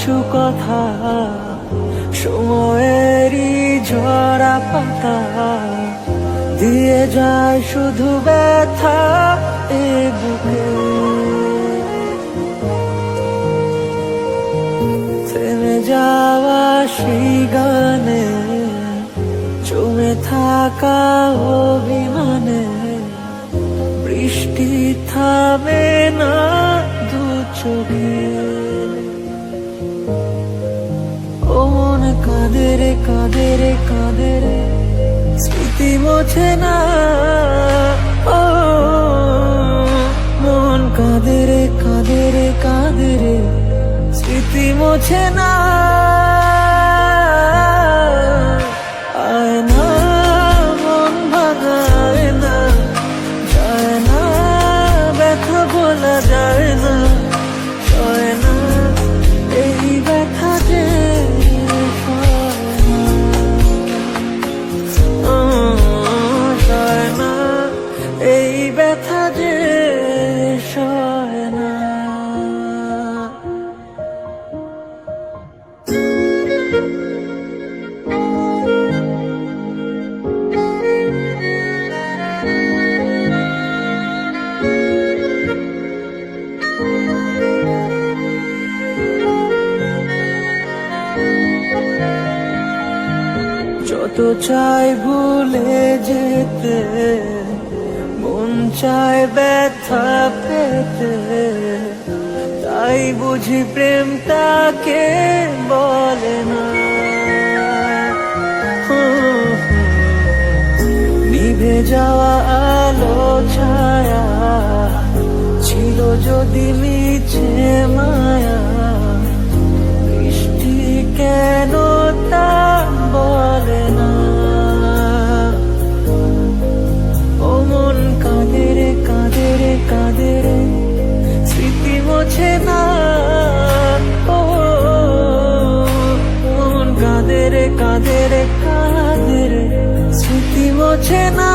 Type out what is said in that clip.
কিছু কথা সময়েরই ঝরা পাতা দিয়ে যায় শুধু ব্যথা এ বুকে। থেমে যাওয়া সেই গানে জমে থাকা অভিমানে বৃষ্টি থামে না দু চোখে। ও মন কাঁদে রে কাঁদে রে কাঁদে রে স্মৃতি মোছে না। ও মন কাঁদে রে কাঁদে রে কাঁদে রে স্মৃতি মোছে না। আয় না মন ভাঙায় না, যায় না ব্যথা বলা যায় না, সয় না এই ব্যথা যে সয় না, এই ব্যথা যে সয় না। যত চাই ভুলে যেতে, মন চায় ব্যথা পেতে, তাই বুঝি প্রেম তাকে বলে না। নিভে যাওয়া আলো ছায়া ছিল যদি মিছে মায়া, বৃষ্টি কেন তা বলে না। ও মন কাঁদে রে কাঁদে রে কাঁদে রে স্মৃতি মোছে না। ও মন কাঁদে রে কাঁদে রে কাঁদে রে স্মৃতি মোছে না।